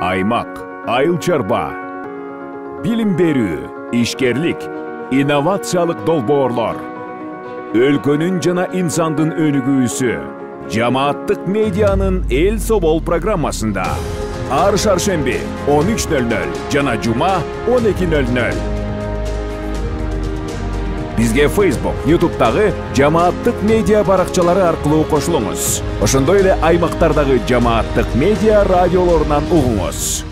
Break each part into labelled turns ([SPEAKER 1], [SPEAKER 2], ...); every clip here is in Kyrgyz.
[SPEAKER 1] аймак, айыл чарба, билим берүү, ишкерлик, инновациялык долбоорлор, өлкөнүн жана инсандын өнүгүүсү, жамааттык медианын эл собол программасында. Ар шаршемби 13:00 жана жума 12:00. Бизге Facebook, YouTube'дагы жамааттык медиа баракчалары аркылуу кошулуңуз. Ошондой эле аймактардагы жамааттык медиа радиолорунан угуңуз.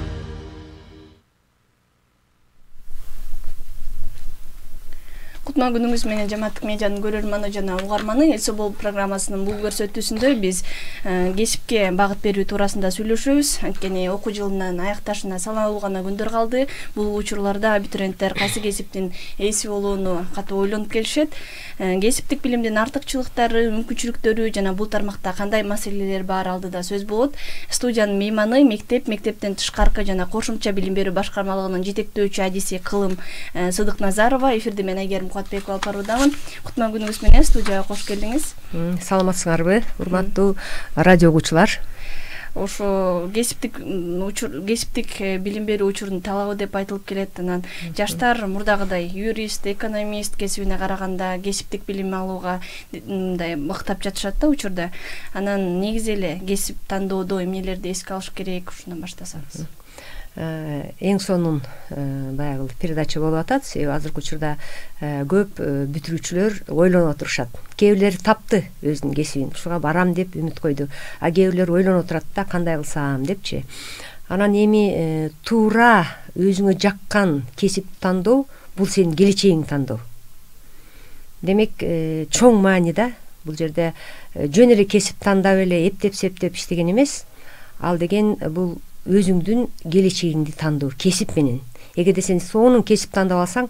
[SPEAKER 2] Кутман күнүңүз менен жамааттык медианын көрөрманы жана угарманы. Эл собол программасынын бул көрсөтүүсүндө биз кесипке багыт берүү туурасында сүйлөшөбүз. Анткени окуу жылынын аякташына салалуу гана күндөр калды. Бул учурларда абитуриенттер кайсы кесиптин ээси болууну катуу ойлонуп келишет. Кесиптик билимдин артыкчылыктары, мүмкүнчүлүктөрү жана бул тармакта кандай маселелер бар алдыда сөз болот. Студиянын мейманы мектептен тышкаркы жана кошумча билим берүү башкармалыгынын жетектөөчү адиси кылым Сыдык Назарова. Эфирде мен Айгерим Куатбекова алып баруудамын. Кутман күнүңүз менен студияга кош келдиңиз.
[SPEAKER 3] Саламатсыңарбы, урматтуу радио угуучулар?
[SPEAKER 2] Ошо кесиптик билим берүү учурунун талабы деп айтылып келет. Анан жаштар мурдагыдай юрист, экономист кесибине караганда кесиптик билим алууга мындай мыктап жатышат да учурда. Анан негизи эле кесип тандоодо эмнелерди эске алыш керек, ушундан баштасаңыз.
[SPEAKER 3] Эң сонун баягы передача болуп атат. Себеби азыркы учурда көп бүтүрүүчүлөр ойлонуп отурушат. Кээ бирлери тапты өзүнүн кесибин, ушуга барам деп үмүт койду. А кээ бирлери ойлонуп отурат да, кандай кылсам депчи. Анан эми туура өзүңө жаккан кесип тандоо бул сенин келечегиңди тандоо. Демек, чоң мааниде бул жерде жөн эле кесип тандап эле эптеп иштеген эмес. Ал деген бул өзүңдүн келечегиңди тандоо кесип менен. Эгерде сен сонун кесип тандап алсаң,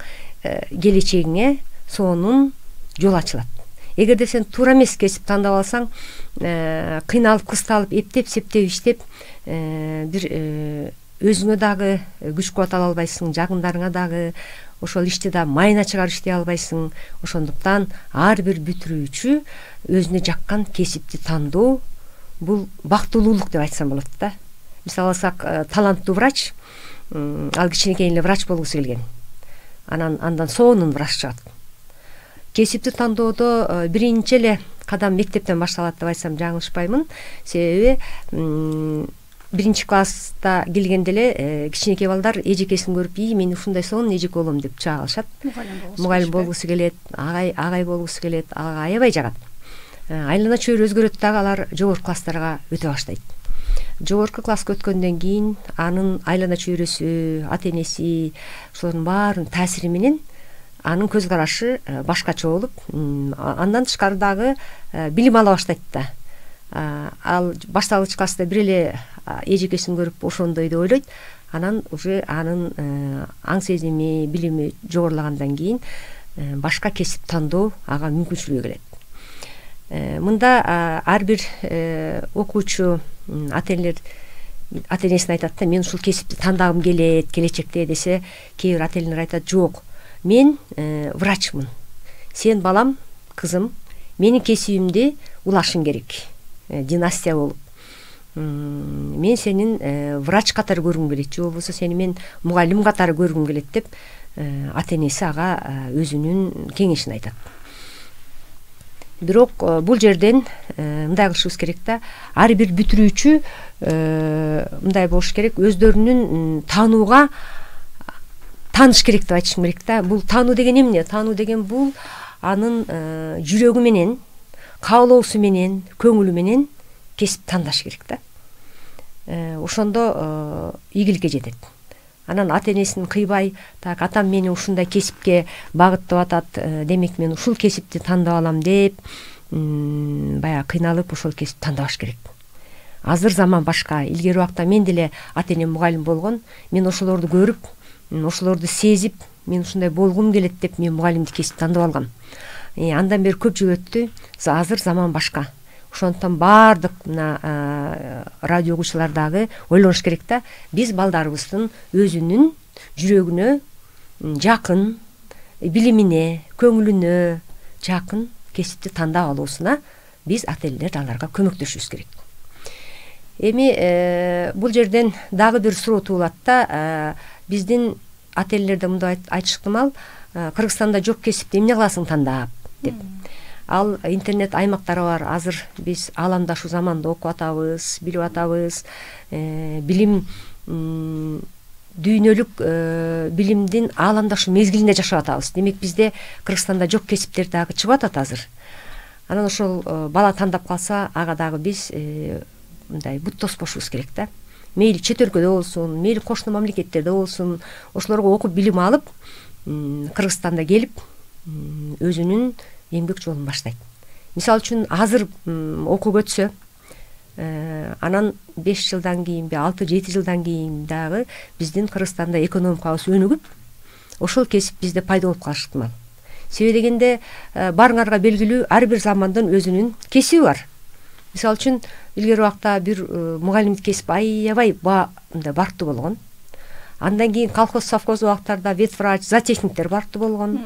[SPEAKER 3] келечегиңе сонун жол ачылат. Эгерде сен туура эмес кесип тандап алсаң, кыйналып, кысталып, эптеп иштеп, бир өзүңө дагы күч кубат ала албайсың, жагындарыңа дагы ошол ишти да майына чыгарып иштей албайсың. Ошондуктан ар бир бүтүрүүчү өзүнө жаккан кесипти тандоо бул бактылуулук деп айтсам болот да. Мисалы алсак, таланттуу врач, ал кичинекей эле врач болгусу келген. Андан сонун врач чыгат. Кесипти тандоодо биринчи эле кадам мектептен башталат деп айтсам жаңылышпаймын. Себеби биринчи класста келгенде эле кичинекей балдар эжекесин көрүп, мен ушундай сонун эжеке болом деп чыга калышат. Мугалим болгусу келет, агай болгусу келет, ага аябай жагат. Айлана чөйрө өзгөрөт дагы, алар жогорку класстарга өтө баштайт. Жогорку класска өткөндөн кийин анын айлана чөйрөсү, ата-энеси, ошонун баарын таасири менен анын көз карашы башкача болуп, андан тышкары дагы билим ала баштайт да. Ал башталгыч класста бир эле эжекесин көрүп ошондой деп ойлойт. Анан уже анын аң сезими, билими жогорулагандан кийин башка кесип тандоо ага мүмкүнчүлүгү келет. Мында ар бир окуучу ата-энесине айтат да, мен ушул кесипти тандагым келет келечекте десе, кээ бир ата-энелер айтат, жок, мен врачмын. Сен балам, кызым, менин кесибимди улашың керек. Династия болуп. Мен сенин врач катары көргүм келет, же болбосо сени мен мугалим катары көргүм келет деп ата-энеси ага өзүнүн кеңешин айтат. Бирок бул жерден мындай кылышыбыз керек да, ар бир бүтүрүүчү мындай болуш керек, өздөрүнүн таанууга тааныш керек деп айтышым керек да. Бул таануу деген эмне? Таануу деген бул анын жүрөгү менен, каалоосу менен, көңүлү менен кесип тандаш керек да. Ошондо ийгиликке жетет. Анан ата-энесин кыйбай, так, атам мени ушундай кесипке багыттап атат, демек мен ушул кесипти тандап алам деп, баягы кыйналып ошол кесипти тандабаш керек. Азыр заман башка. Илгери убакта мен деле ата-энем мугалим болгон. Мен ошолорду көрүп, ошолорду сезип, мен ушундай болгум келет деп мен мугалимдик кесипти тандап алгам. Андан бери көп жыл өттү. Азыр заман башка. Ошондуктан баардык радио угуучулар дагы ойлонуш керек да. Биз балдарыбыздын өзүнүн жүрөгүнө жакын, билимине, көңүлүнө жакын кесипти тандап алуусуна биз ата-энелер аларга көмөктөшүбүз керек. Эми бул жерден дагы бир суроо туулат да. Биздин ата-энелерде мындай айтышыктымал, Кыргызстанда жок кесипти эмне кыласың тандап деп. Ал интернет аймактары бар. Азыр биз ааламдашу заманда окуп атабыз, билип атабыз. Билим дүйнөлүк билимдин ааламдашу мезгилинде жашап атабыз. Демек бизде Кыргызстанда жок кесиптер дагы чыгып атат азыр. Анан ошол бала тандап калса, ага дагы биз мындай бут тоспошубуз керек да. Мейли чет өлкөдө болсун, мейли кошуна мамлекеттерде болсун, ошолорго окуп билим алып, Кыргызстанда келип, өзүнүн эмгек жолун баштайт. Мисалы үчүн азыр окуп өтсө, анан 5 жылдан кийинби, 6-7 жылдан кийин дагы биздин Кыргызстанда экономикабыз өнүгүп, ошол кесип бизде пайда болуп калышы ыктымал. Себеби дегенде баарыңарга белгилүү, ар бир замандын өзүнүн кесиби бар. Мисалы үчүн илгери убакта бир мугалимдик кесип аябай бартуу болгон. Андан кийин колхоз совхоз убактарда ветврач, зоотехниктер бартуу болгон.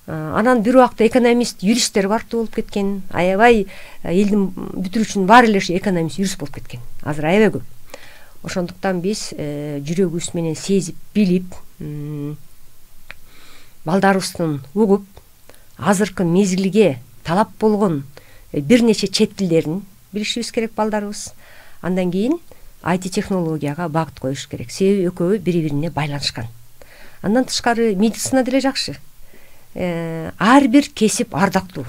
[SPEAKER 3] Анан бир убакта экономист, юристтер бартуу болуп кеткен. Аябай элдин бүтүрүүчүнүн баары эле экономист, юрист болуп кеткен. Азыр аябай көп. Ошондуктан биз жүрөгүбүз менен сезип, билип, балдарыбыздын угуп, азыркы мезгилге талап болгон бир нече чет тилдерин билишибиз керек балдарыбыз. Андан кийин IT технологияга багыт коюш керек. Себеби экөө бири-бирине байланышкан. Андан тышкары медицина деле жакшы. Ар бир кесип ардактуу.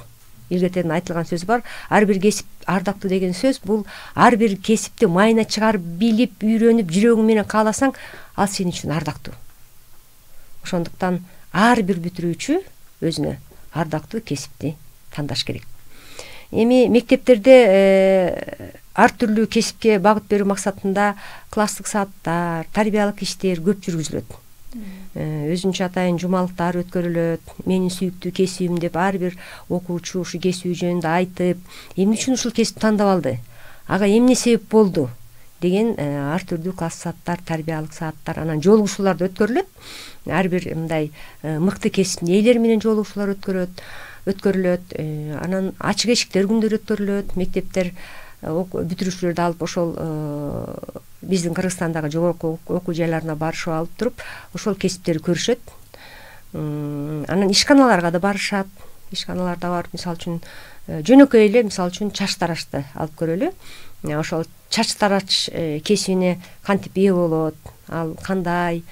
[SPEAKER 3] Илгертен айтылган сөз бар. Ар бир кесип ардактуу деген сөз бул ар бир кесипти майына чыгарып, билип, үйрөнүп, жүрөгүң менен кааласаң, ал сен үчүн ардактуу. Ошондуктан ар бир бүтүрүүчү өзүнө ардактуу кесипти тандаш керек. Эми мектептерде ар түрлүү кесипке багыт берүү максатында класстык сааттар, тарбиялык иштер көп жүргүзүлөт. Өзүнчө атайын жумалыктар өткөрүлөт. Менин сүйүктүү кесибим деп ар бир окуучу ушу кесиби жөнүндө айтып, эмне үчүн ушул кесипти тандап алды? Ага эмне себеп болду? Деген ар түрдүү класс сааттар, тарбиялык сааттар, анан жолугушуулар да өткөрүлөт. Ар бир мындай мыкты кесиптин ээлери менен жолугушуулар өткөрүлөт. Анан ачык эшиктер күндөрү өткөрүлөт. Мектептер бүтүрүүчүлөрдү алып ошол биздин Кыргызстандагы жогорку окуу жайларына барышып алып туруп, ошол кесиптерди көрүшөт. Анан ишканаларга да барышат. Ишканаларда барып, мисалы үчүн жөнөкөй эле, мисалы үчүн чач тарашты алып көрөлү. Ошол чач тарач кесибине кантип ээ болот, ал кандай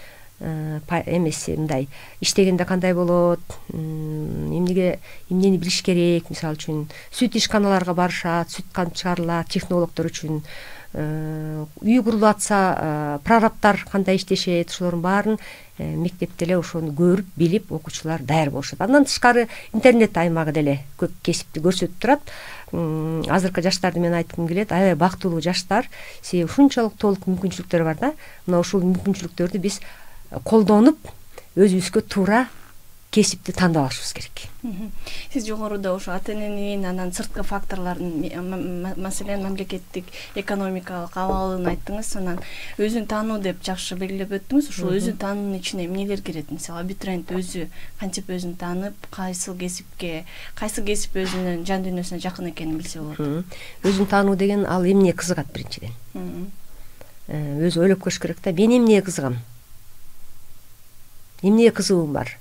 [SPEAKER 3] эмеси мындай иштегенде кандай болот, эмнени билиш керек. Мисалы үчүн сүт ишканаларга барышат, сүт кантип чыгарылат, технологдор үчүн үй курулуп атса, прорабтар кандай иштешет, ошолордун баарын мектепте эле ошону көрүп, билип, окуучулар даяр болушат. Андан тышкары интернет аймагы деле көп кесипти көрсөтүп турат. Азыркы жаштарды мен айткым келет, аябай бактылуу жаштар, себеби ушунчалык толук мүмкүнчүлүктөр бар да. Мына ушул мүмкүнчүлүктөрдү биз колдонуп, өзүбүзгө туура кесипти тандап алышыбыз керек.
[SPEAKER 2] Сиз жогоруда ошо ата-эненин, анан сырткы факторлордун, маселен мамлекеттик экономикалык абалын айттыңыз, анан өзүн таануу деп жакшы белгилеп өттүңүз. Ушул өзүн таануунун ичине эмнелер кирет? Мисалы, абитуриент өзү кантип өзүн таанып, кайсы кесип өзүнүн жан дүйнөсүнө жакын экенин билсе болот.
[SPEAKER 3] Өзүн таануу деген ал эмне кызыгат биринчиден. Өзү ойлоп көрүш керек да, мен эмнеге кызыгам? Эмнеге кызыгуум бар?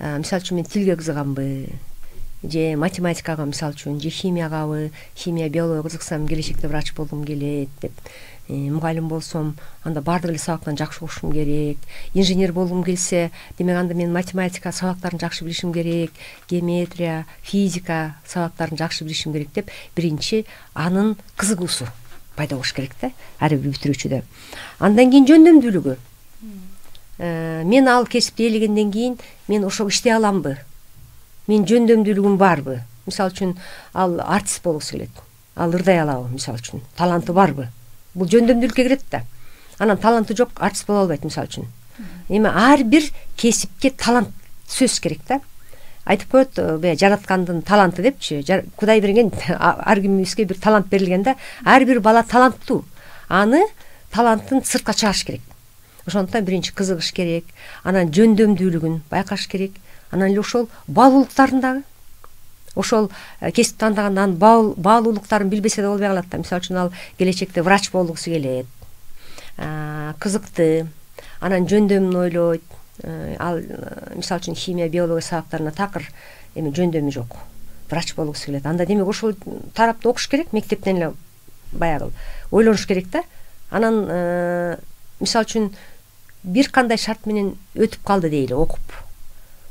[SPEAKER 3] Мисалы үчүн мен тилге кызыгамбы, же математикага, мисалы үчүн, же химиягабы, химия, биология кызыксам, келечекте врач болгум келет деп, мугалим болсом, анда баардык эле сабактан жакшы окушум керек, инженер болгум келсе, демек анда мен математика сабактарын жакшы билишим керек, геометрия, физика сабактарын жакшы билишим керек деп, биринчи анын кызыгуусу пайда болуш керек да, ар бир бүтүрүүчүдө. Андан кийин жөндөмдүүлүгү. Мен ал кесипти ээлегенден кийин мен ошого иштей аламбы? Мен жөндөмдүүлүгүм барбы? Мисалы үчүн ал артист болгусу келет. Ал ырдай алабы, мисалы үчүн? Таланты барбы? Бул жөндөмдүүлүккө кирет да. Анан таланты жок, артист боло албайт, мисалы үчүн. Эми ар бир кесипке талант сөз керек да. Айтып коет, жараткандын таланты депчи, Кудай берген, ар кимибизге бир талант берилген да. Ар бир бала таланттуу. Аны талантын сыртка чыгарыш керек. Ошондуктан биринчи кызыгыш керек, анан жөндөмдүүлүгүн байкаш керек, анан эле ошол баалуулуктарын дагы. ошол кесип тандаганда анын баалуулуктарын билбесе да болбой калат да. Мисалы үчүн ал келечекте врач болгусу келет, кызыкты, анан жөндөмүн ойлойт. Ал мисалы үчүн химия, биология сабактарына такыр эми жөндөмү жок, врач болгусу келет. Анда демек ошол тарапта окуш керек, мектептен эле баягы ойлонуш керек да. Анан мисалы үчүн бир кандай шарт менен өтүп калды дейли окуп,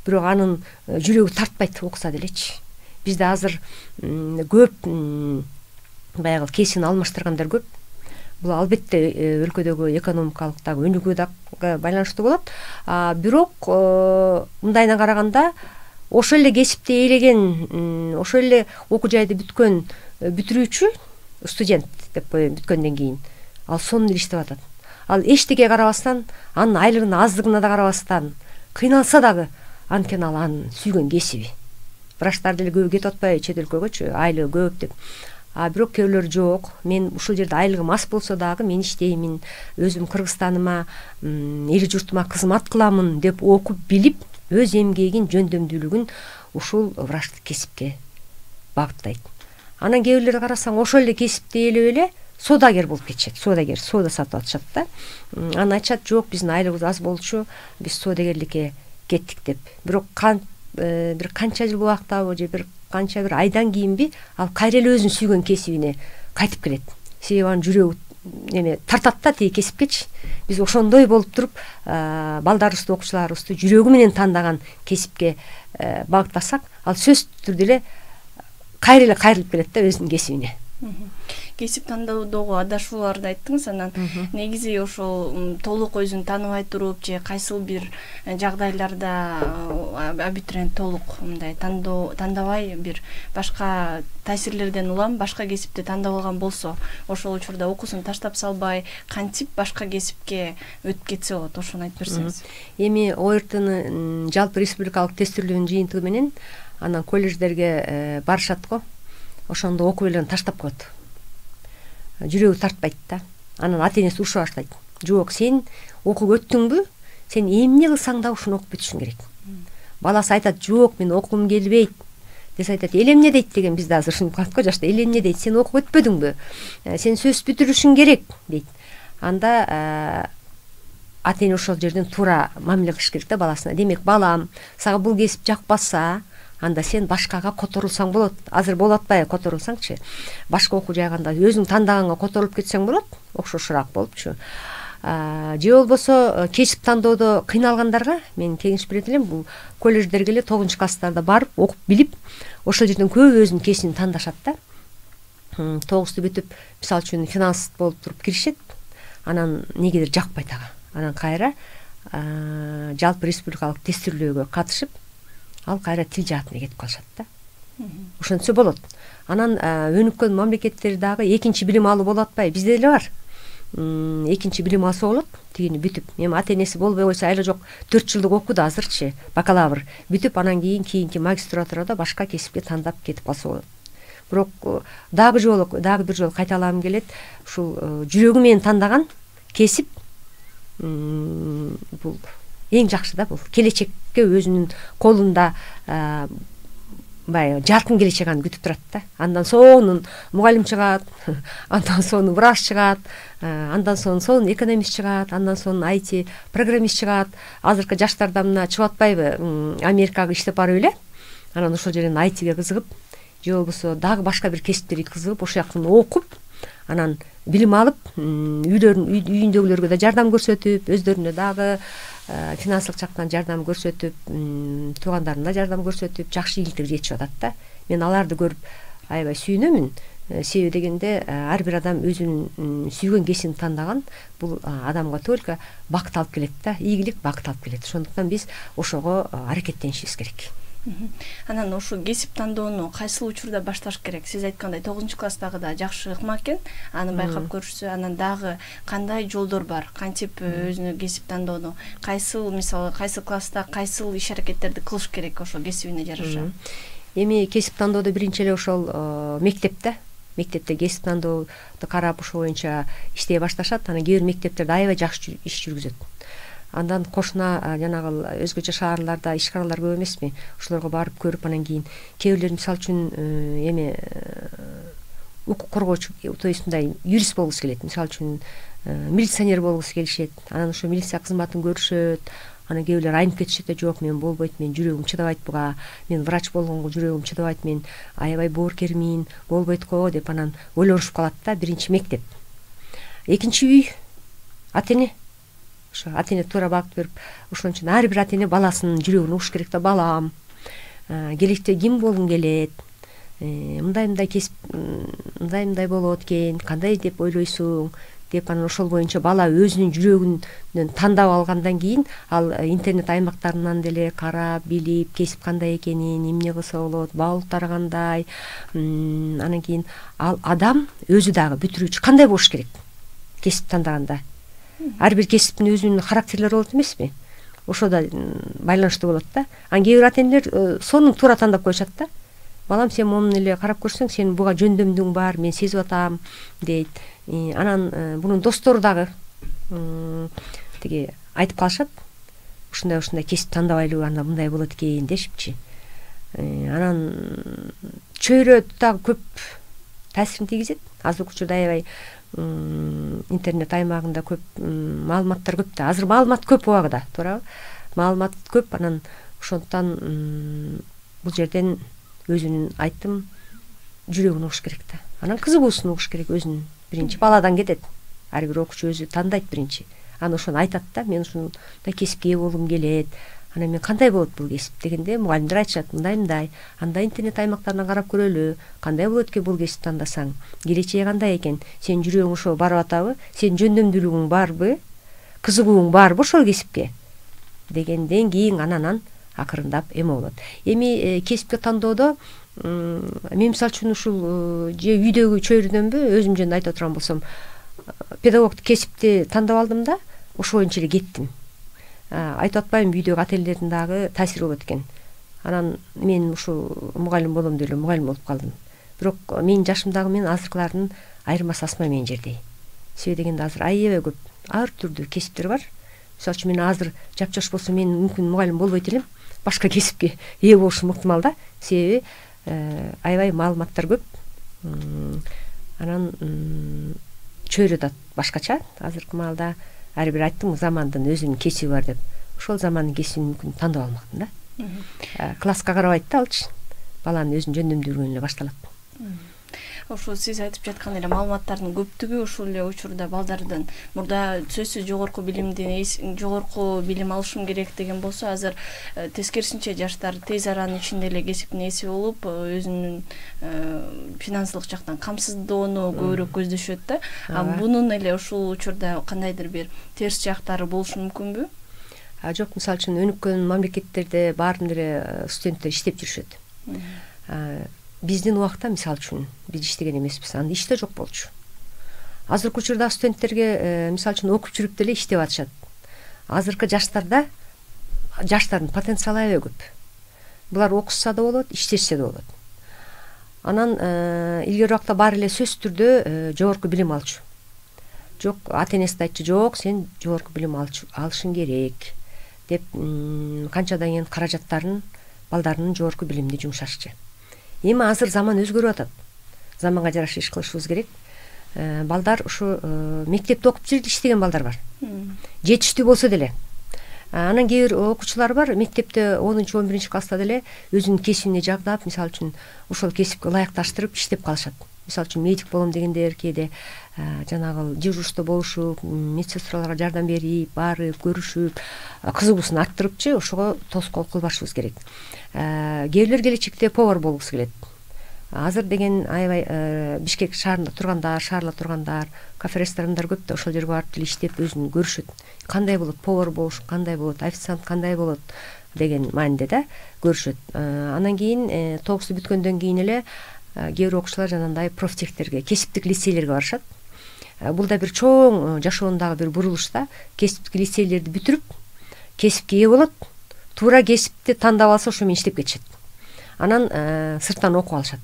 [SPEAKER 3] бирок анын жүрөгү тартпайт окуса делечи. Бизде азыр көп баягы кесин алмаштыргандар көп. Бул албетте өлкөдөгү экономикалык дагы өнүгүү дагы байланыштуу болот. Бирок мындайынан караганда ошол эле кесипти ээлеген, ошол эле окуу жайды бүткөн бүтүрүүчү студент деп коеюн, бүткөндөн кийин ал сонун иштеп атат. Ал эчтеке карабастан, анын айлыгынын аздыгына да карабастан кыйналса дагы, анткени ал анын сүйгөн кесиби. Врачтар деле көбү кетип атпайбы чет өлкөгөчү, айлыгы көп деп. Бирок кээбилөр жок, мен ушул жерде айлыгым аз болсо дагы мен иштеймин, өзүм Кыргызстаныма, эл журтума кызмат кыламын деп окуп билип, өз эмгегин, жөндөмдүүлүгүн ушул врачтык кесипке багыттайт. Анан кээбилерди карасаң, ошол эле кесипти ээлеп эле соодагер болуп кетишет. Соода сатып атышат да. Анан айтышат, жок, биздин айлыгыбыз аз болчу, биз соодагерликке кеттик деп. Бирок бир канча жыл убактабы же бир канча бир айдан кийинби ал кайра эле өзүнүн сүйгөн кесибине кайтып келет. Себеби анын жүрөгү тартат да тиги кесипкечи. Биз ошондой болуп туруп балдарыбызды, окуучуларыбызды жүрөгү менен тандаган кесипке багыттасак, ал сөзсүз түрдө эле кайрылып келет да өзүнүн кесибине.
[SPEAKER 2] Кесип тандоодогу адашууларды айттыңыз, анан негизи ошол толук өзүн тааныбай туруп же кайсыл бир жагдайларда абитуриент толук мындай тандабай бир башка таасирлерден улам башка кесипти тандап алган болсо, ошол учурда окуусун таштап салбай кантип башка кесипке өтүп кетсе болот, ошону айтып берсеңиз.
[SPEAKER 3] Эми ОРТнын жалпы республикалык тестирлөөнүн жыйынтыгы менен анан колледждерге барышат го. Ошондо окуп эле таштап коет. Жүрөгү тартпайт да. Анан ата-энеси уруша баштайт. Жок, сен окуп өттүңбү? Сен эмне кылсаң да ушуну окуп бүтүшүң керек. Баласы айтат, жок, мен окугум келбейт. Десе айтат, эл эмне дейт деген, бизде азыр ушинтип калат го жашта. Эл эмне дейт? Сен окуп өтпөдүңбү? Сен сөз бүтүрүшүң керек дейт. Анда ата-эне ошол жерден туура мамиле кылыш керек да баласына. Демек, балам, сага бул кесип жакпаса, анда сен башкага которулсаң болот. Азыр болуп атпайбы которулсаңчы? Башка окуу жайганда өзүң тандаганга которулуп кетсең болот, окшошураак болупчу. Же болбосо кесип тандоодо кыйналгандарга мен кеңеш берет элем, бул колледждерге эле 9-класстарда барып, окуп билип, ошол жерден көп өзүнүн кесибин тандашат да. 9-ту бүтүп, мисалы үчүн финансист болуп туруп киришет, анан негедир жакпайт ага. Анан кайра жалпы республикалык тестирлөөгө катышып, ал кайра тил жаатына кетип калышат да. Ошентсе болот. Анан өнүккөн мамлекеттер дагы экинчи билим алуу болуп атпайбы? Бизде деле бар. Экинчи билим алса болот, тигини бүтүп. Эми ата-энеси болбой койсо, айла жок, 4 жылдык окуду азырчы, бакалавр бүтүп, анан кийинки магистратурада башка кесипке тандап кетип калса болот. Бирок дагы бир жолу кайталагым келет, ушул жүрөгү менен тандаган кесип бул эң жакшы да, бул келечекке өзүнүн колунда баягы жаркын келечек аны күтүп турат да. Андан соң мугалим чыгат, андан соң врач чыгат, андан соң экономист чыгат, андан соң IT программист чыгат. Азыркы жаштарда мына чыгып атпайбы, Америкага иштеп барып эле, анан ошол жерден ITге кызыгып, же болбосо дагы башка бир кесиптерге кызыгып, ошол жактан окуп, анан билим алып, үйүндөгүлөргө да жардам көрсөтүп, өздөрүнө дагы финансылык жактан жардам көрсөтүп, туугандарына жардам көрсөтүп, жакшы ийгиликтерге жетишип атат да. Мен аларды көрүп аябай сүйүнөмүн. Себеби дегенде ар бир адам өзүнүн сүйгөн кесибин тандаган, бул адамга только бакыт алып келет да, ийгилик бакыт алып келет. Ошондуктан биз ошого аракеттенишибиз керек.
[SPEAKER 2] Анан ошо кесип тандоону кайсыл учурда башташ керек? Сиз айткандай 9-класстагыда жакшы ыкма экен, аны байкап көрүшсө, анан дагы кандай жолдор бар? Кантип өзүнө кесип тандоону, мисалы кайсыл класста кайсыл иш аракеттерди кылыш керек ошо кесибине жараша?
[SPEAKER 3] Эми кесип тандоодо биринчи эле ошол мектепте кесип тандоодо карап ошол боюнча иштей башташат. Анан кээ бир мектептерде аябай жакшы иш жүргүзөт. Андан кошуна жанагы өзгөчө шаарларда ишканалар көп эмеспи? Ошолорго барып көрүп, анан кийин кээ бирлер мисалы үчүн эме укук коргоочу, то есть мындай юрист болгусу келет. Мисалы үчүн милиционер болгусу келишет. Анан ошо милиция кызматын көрүшөт. Анан кээ бирлер айнып кетишет да, жок, мен болбойт, мен жүрөгүм чыдабайт буга, мен врач болгонго жүрөгүм чыдабайт, мен аябай боорукермин, болбойт го деп анан ойлонушуп калат да. Биринчи мектеп. Экинчи үй, ата эне. Ошо ата эне туура багыт берип, ошон үчүн ар бир ата эне баласынын жүрөгүн угуш керек да. Балам, келечекте ким болгуң келет? Мындай кесип, мындай болот экен, кандай деп ойлойсуң? Деп анан ошол боюнча бала өзүнүн жүрөгүнөн тандап алгандан кийин ал интернет аймактарынан деле карап, билип, кесип кандай экенин, эмне кылса болот, баалуулуктары кандай. Анан кийин ал адам өзү дагы бүтүрүүчү кандай болуш керек? Кесип тандаганда. Ар бир кесиптин өзүнүн характерлери болот эмеспи? Ошо да байланыштуу болот да. Кээ бир ата энелер сонун туура тандап коюшат да. Балам, сен момун эле карап көрсөң, сенин буга жөндөмдүң бар, мен сезип атам, дейт. Анан бунун достору дагы тиги айтып калышат. Ушундай кесип тандабайлы, анда мындай болот экен дешипчи. Анан чөйрө дагы көп таасирин тийгизет. Азыркы учурда аябай интернет аймагында көп маалыматтар көп да. Азыр маалымат көп убагыда, туурабы? Маалымат көп, анан ошондуктан бул жерден өзүнүн айттым, жүрөгүн угуш керек да. Анан кызыгуусун угуш керек өзүнүн. Биринчи баладан кетет. Ар бир окуучу өзү тандайт биринчи. Анан ошону айтат да, мен ушундай кесипке ээ болгум келет. Анан мен кандай болот бул кесип дегенде мугалимдер айтышат, мындай. Анда интернет аймактарынан карап көрөлү. Кандай болот экен бул кесип тандасаң? Келечеги кандай экен? Сен жүрөгүң ошо барып атабы? Сен жөндөмдүүлүгүң барбы? Кызыгууң барбы ошол кесипке? Дегенден кийин анан акырындап эме болот. Эми кесипке тандоодо мен мисалы үчүн ушул же үйдөгү чөйрөдөнбү, өзүм жөнүндө айтып турган болсом, педагогтук кесипти тандап алдым да, ошо боюнча эле кеттим. Айтып атпайм, үйдөгү ата энелердин дагы таасири болот экен. Анан мен ушул мугалим болом деп эле мугалим болуп калдым. Бирок менин жашымдагы менен азыркылардын айырмасы асма менен жердей. Себеби дегенде азыр аябай көп ар түрдүү кесиптер бар. Мисалы үчүн мен азыр жапжаш болсом, мен мүмкүн мугалим болбойт элем, башка кесипке ээ болушум ыктымал да. Себеби аябай маалыматтар көп. Анан чөйрө да башкача. Азыркы маалда ар бир айттым, замандын өзүнүн кесиби бар деп. Ошол замандын кесибин мүмкүн тандап алмактын да. Класска карабайт да алчы. Баланын өзүнүн жөндөмдүүлүгүнөн эле башталат.
[SPEAKER 2] Ошо сиз айтып жаткан эле маалыматтардын көптүгү ушул эле учурда балдардын мурда сөзсүз жогорку билим алышым керек деген болсо, азыр тескерисинче жаштар тез аранын ичинде эле кесиптин ээси болуп, өзүнүн финансылык жактан камсыздоону көбүрөөк көздөшөт да. Бунун эле ушул учурда кандайдыр бир терс жактары болушу мүмкүнбү?
[SPEAKER 3] Жок, мисалы үчүн өнүккөн мамлекеттерде баардын эле студенттер иштеп жүрүшөт. Биздин убакта мисалы үчүн биз иштеген эмеспиз, анда иш да жок болчу. Азыркы учурда студенттерге мисалы үчүн окуп жүрүп деле иштеп атышат. Азыркы жаштарда жаштардын потенциалы аябай көп. Булар окушса да болот, иштешсе да болот. Анан илгери убакта баары эле сөзсүз түрдө жогорку билим алчу. Жок, ата энеси да айтчу, жок, сен жогорку билим алышың керек деп канчадан кийин каражаттарын балдарынын жогорку билимди жумшашчы. Эми азыр заман өзгөрүп атат. Заманга жараша иш кылышыбыз керек. Балдар ушу мектепте окуп жүрүп иштеген балдар бар. Жетиштүү болсо деле. Анан кээ бир окуучулар бар, мектепте 10-11 класста деле өзүнүн кесибине жагдап, мисалы үчүн ошол кесипке ылайыкташтырып иштеп калышат. Мисалы үчүн медик болом дегендер кээде жанагы дежурство болушуп, медсестраларга жардам берип, барып, көрүшүп, кызыгуусун арттырыпчы, ошого тоскоол кылбашыбыз керек. Кээ бирлер келечекте повар болгусу келет. Азыр деген аябай Бишкек шаарында тургандар, кафе ресторандар көп да, ошол жерге барып деле иштеп өзүн көрүшөт. Кандай болот повар болуш, кандай болот официант, кандай болот деген мааниде да көрүшөт. Анан кийин 9-ду бүткөндөн кийин эле кээ бир окуучулар жанагындай профтехтерге, кесиптик лицейлерге барышат. Бул да бир чоң жашоондагы бир бурулуш да. Кесиптик лицейлерди бүтүрүп, кесипке ээ болот, туура кесипти тандап алса ошо менен иштеп кетишет. Анан сырттан окуп алышат.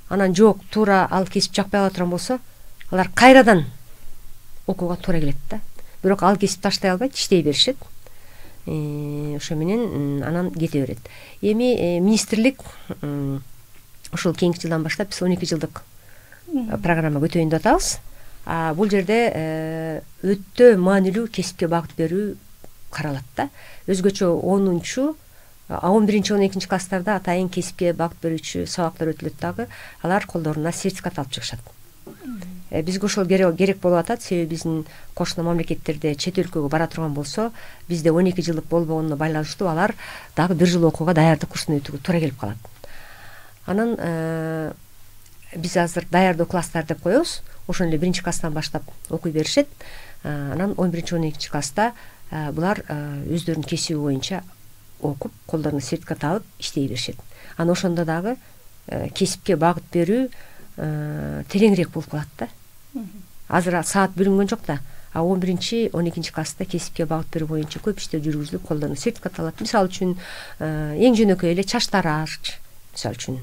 [SPEAKER 3] Анан жок, туура ал кесип жакпай кала турган болсо, алар кайрадан окууга туура келет да. бирок ал кесип таштай албайт, иштей беришет. Ошо менен анан кете берет. Эми министрлик ушул кийинки жылдан баштап биз 12 жылдык программа көтөйүн деп атабыз. Бул жерде өтө маанилүү кесипке багыт берүү каралат да. Өзгөчө 10-11, 12 класстарда атайын кесипке багыт берүүчү сабактар өтүлөт дагы. Алар колдоруна сертификат алып чыгышат. Бизге ошол керек болуп атат, себеби биздин кошуна мамлекеттерде чет өлкөгө бара турган болсо, бизде 12 жылдык болбогонуна байланыштуу алар дагы 1 жыл окууга даярдык курсуна өтүүгө туура келип калат. Анан биз азыр даярдоо класстар деп коебуз. Ошон эле 1 класстан баштап окуй беришет. Анан 11-12 класста булар өздөрүнүн кесиби боюнча окуп, колдоруна сертификат алып иштей беришет. Анан ошондо дагы кесипке багыт берүү тереңирээк болуп калат да. Азыр саат бөлүнгөн жок да. 11-12 класста кесипке багыт берүү боюнча көп иштер жүргүзүлүп, колдоруна сертификат алат. Мисалы үчүн эң жөнөкөй эле чач тараш, мисалы үчүн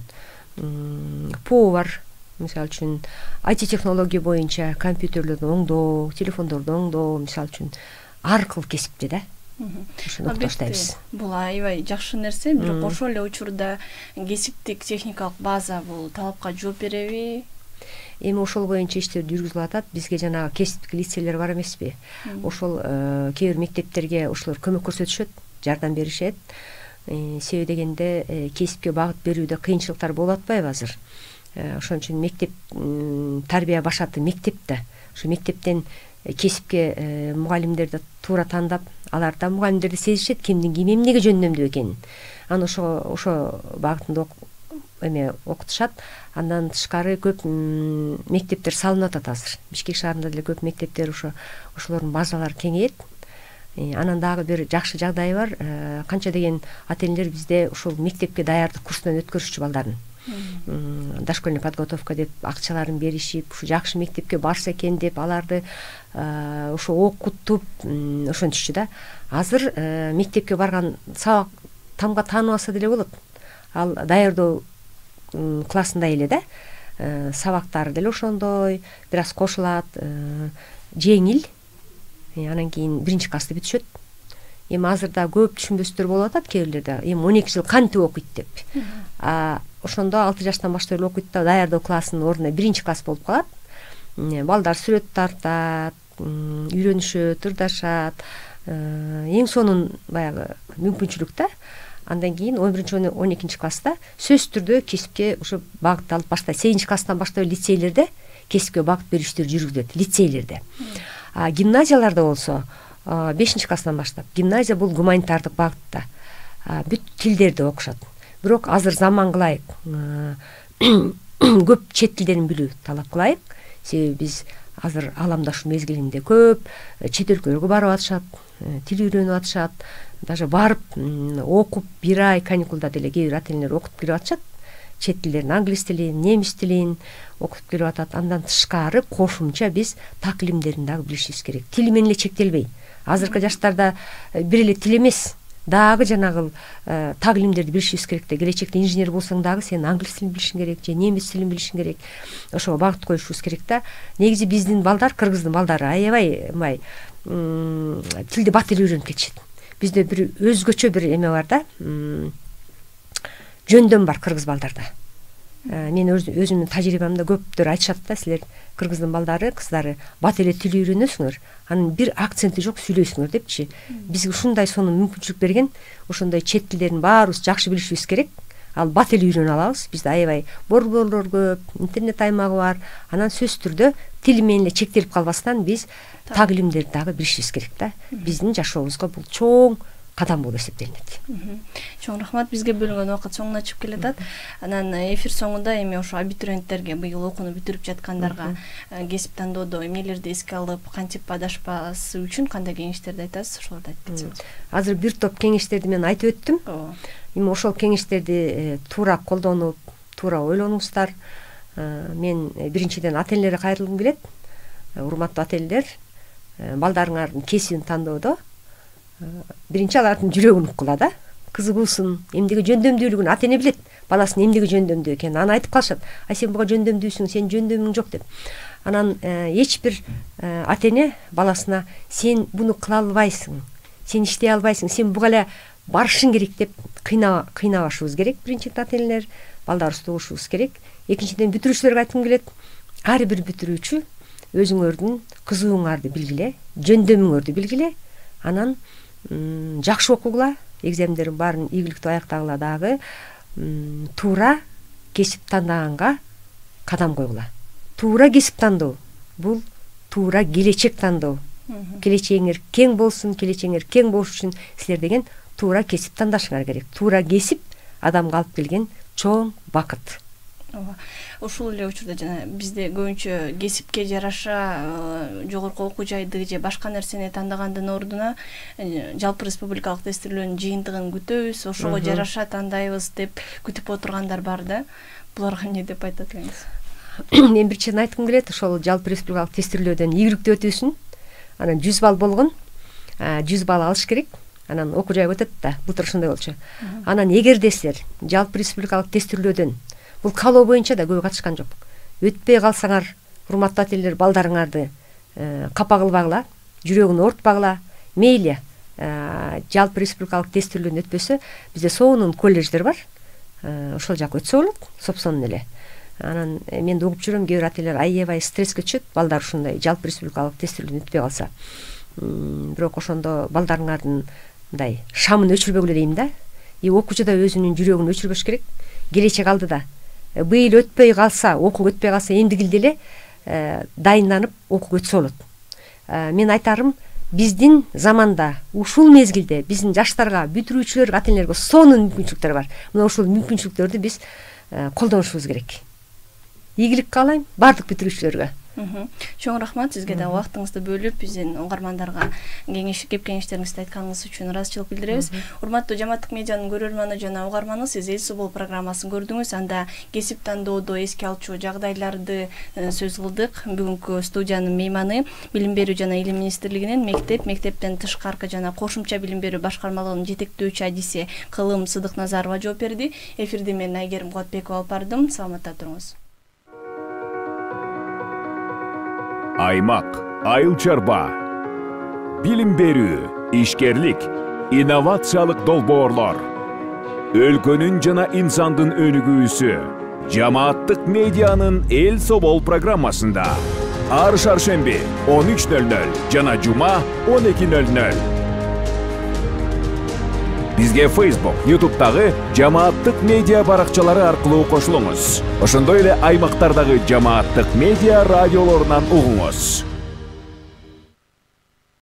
[SPEAKER 3] повар, мисалы үчүн IT технология боюнча компьютерлерди оңдоо, телефондорду оңдоо, мисалы үчүн ар кыл кесипти да. Ошону баштайбыз.
[SPEAKER 2] Бул аябай жакшы нерсе, бирок ошол эле учурда кесиптик техникалык база бул талапка жооп береби?
[SPEAKER 3] Эми ошол боюнча иштер жүргүзүлүп атат. Бизге жанагы кесиптик лицейлер бар эмеспи? Ошол кээ бир мектептерге ошолор көмөк көрсөтүшөт, жардам беришет. Себеби дегенде кесипке багыт берүүдө кыйынчылыктар болуп атпайбы азыр? Ошон үчүн мектеп тарбия башаты мектепте. Ошо мектептен кесипке мугалимдерди туура тандап, алар да мугалимдерди сезишет, кимдин ким эмнеге жөндөмдүү экенин. Анан ошо багытында окутушат. Андан тышкары көп мектептер салынып атат азыр. Бишкек шаарында деле көп мектептер ошолордун базалары кеңейет. Анан дагы бир жакшы жагдай бар. Канча деген ата-энелер бизде ушул мектепке даярдык курсунан өткөрүшчү балдарын. Дошкольный подготовка деп акчаларын беришип, ушу жакшы мектепке барса экен деп аларды ошо окутуп ошентишчү да. Азыр мектепке барган сабак тамга тааныбаса деле болот. Ал даярдоо классында эле да. Сабактары деле ошондой, бир аз кошулат, жеңил. Анан кийин 1 классты бүтүшөт. Эми азырда көп түшүнбөстөр болуп атат кээрлерде. Эми 12 жыл кантип окуйт деп. Ошондо 6 жаштан баштап эле окуйт да, даярдоо классынын ордуна 1 класс болуп калат. Балдар сүрөт тартат, үйрөнүшөт, ырдашат. Эң сонун баягы мүмкүнчүлүк да. Андан кийин 11-12 класста сөзсүз түрдө кесипке ушу багыт алып баштайт. 8 класстан баштап лицейлерде кесипке багыт берүү иштери жүргүзүлөт, лицейлерде. Гимназияларда болсо 5 класстан баштап. Гимназия бул гуманитардык багытта. Бүт тилдерди окушат. Бирок азыр заманга ылайык көп чет тилдерин билүү талап кылайык. Себеби биз азыр аламдашу мезгилинде көп чет өлкөлөргө барып атышат, тил үйрөнүп атышат. Даже барып окуп 1 ай каникулда деле кээ бир ата-энелер окутуп келип атышат. Чет тилдерин, англис тилин, немис тилин окутуп келип атат. Андан тышкары кошумча биз таклимдерин дагы билишибиз керек. Тил менен эле чектелбей. Азыркы жаштарда бир эле тил эмес, дагы жанагы таглимдерди билишибиз керек да. Келечекте инженер болсоң дагы сен англис тилин билишиң керек, же немис тилин билишиң керек. Ошого багыт коюшубуз керек да. Негизи биздин балдар, кыргыздын балдары аябай тилди бат эле үйрөнүп кетишет. Бизде бир өзгөчө бир эме бар да. Жөндөм бар кыргыз балдарда. Мен өзүмдүн тажрыйбамда көптөр айтышат да, силер кыргыздын балдары, кыздары бат эле тил үйрөнөсүңөр, анын бир акценти жок сүйлөйсүңөр депчи. Бизге ушундай сонун мүмкүнчүлүк берген, ошондой чет тилдерин баарыбыз жакшы билишибиз керек. Ал бат эле үйрөнө алабыз. Бизде аябай борборлор көп, интернет аймагы бар. Анан сөзсүз түрдө тил менен эле чектелип калбастан биз таглимдерди дагы билишибиз керек да. Биздин жашообузга бул чоң кадам болуп эсептелинет.
[SPEAKER 2] Чоң рахмат. Бизге бөлүнгөн убакыт соңуна чыгып келатат. Анан эфир соңунда эми ошо абитуриенттерге, быйыл окууну бүтүрүп жаткандарга кесип тандоодо эмнелерди эске алып, кантип адашпасы үчүн кандай кеңештерди айтасыз? Ошолорду айтып кетсеңиз.
[SPEAKER 3] Азыр бир топ кеңештерди мен айтып өттүм. Эми ошол кеңештерди туура колдонуп, туура ойлонуңуздар. Мен биринчиден ата-энелерге кайрылгым келет. Урматтуу ата-энелер, балдарыңардын кесибин тандоодо биринчи алардын жүрөгүн уккула да. Кызыгуусун, эмнеге жөндөмдүүлүгүн ата-эне билет. Баласынын эмнеге жөндөмдүү экенин аны айтып калышат. Ай сен буга жөндөмдүүсүң, сенин жөндөмүң жок деп. Анан эч бир ата эне баласына сен буну кыла албайсың, сен иштей албайсың, сен буга эле барышың керек деп кыйнабашыбыз керек. Биринчиден ата энелер балдарыбызды угушубуз керек. Экинчиден бүтүрүүчүлөргө айткым келет, ар бир бүтүрүүчү өзүңөрдүн кызыгыңарды билгиле, жөндөмүңөрдү билгиле, анан жакшы окугула, экзамдердин баарын ийгиликтүү аяктагыла, дагы туура кесип тандаганга кадам койгула. Туура кесип тандоо бул туура келечек тандоо. Келечегиңер кең болсун, келечегиңер кең болуш үчүн силер деген туура кесип тандашыңар керек. Туура кесип адамга алып келген чоң бакыт.
[SPEAKER 2] Ушул эле учурда жана бизде көбүнчө кесипке жараша жогорку окуу жайды же башка нерсени тандагандын ордуна жалпы республикалык тестирлөөнүн жыйынтыгын күтөбүз, ошого жараша тандайбыз деп күтүп отургандар бар да. Буларга эмне деп айтат элеңиз?
[SPEAKER 3] Мен биринчиден айткым келет, ошол жалпы республикалык тестирлөөдөн ийгиликтүү өтүүсүн. Анан 100 балл болгон, 100 балл алыш керек. Анан окуу жайга өтөт да, былтыр ошондой болчу. Анан эгерде силер жалпы республикалык тестирлөөдөн бул калоо боюнча да көп катышкан жок. Өтпөй калсаңар, урматтуу ата энелер, балдарыңарды капа кылбагыла, жүрөгүн оорутпагыла. Мейли жалпы республикалык тестирлөөдөн өтпөсө, бизде сонун колледждер бар. Ошол жака өтсө болот, сопсонун эле. Анан мен угуп жүрөм, кээ бир ата энелер аябай стресске түшөт, балдар ушундай жалпы республикалык тестирлөөдөн өтпөй калса. Бирок ошондо балдарыңардын мындай шамын өчүрбөгүлө дейм да. Окуучуда өзүнүн жүрөгүн өчүрбөш керек. Келечек алдыда. Быйыл өтпөй калса, окуу өтпөй калса, эмдигилде эле дайынданып окууга өтсө болот. Мен айтарым, биздин заманда, ушул мезгилде биздин жаштарга, бүтүрүүчүлөргө, ата энелерге сонун мүмкүнчүлүктөр бар. Мына ушул мүмкүнчүлүктөрдү биз колдонушубуз керек. Ийгилик каалайм бардык бүтүрүүчүлөргө.
[SPEAKER 2] Чоң рахмат сизге да убактыңызды бөлүп биздин угармандарга кеп кеңештериңизди айтканыңыз үчүн ыраазычылык билдиребиз. Урматтуу Жамааттык медианын көрөрманы жана угарманы, сиз Эл Собол программасын көрдүңүз. Анда кесип тандоодо эске алчу жагдайларды сөз кылдык. Бүгүнкү студиянын мейманы Билим берүү жана Илим министрлигинин мектептен тышкаркы жана кошумча билим берүү башкармалыгынын жетектөөчү адиси Кылым Сыдыкназарова жооп берди. Эфирди мен Айгерим Куатбекова алып бардым. Саламатта туруңуз.
[SPEAKER 1] Аймак, айыл чарба, билим берүү, ишкерлик, инновациялык долбоорлор, өлкөнүн жана инсандын өнүгүүсү, Жамааттык медианын Эл Собол программасында. Ар шаршемби 13:00 жана жума 12:00. Бизге Facebook, YouTube'дагы Жамааттык медиа баракчалары аркылуу кошулуңуз. Ошондой эле аймактардагы Жамааттык медиа радиолорунан угуңуз.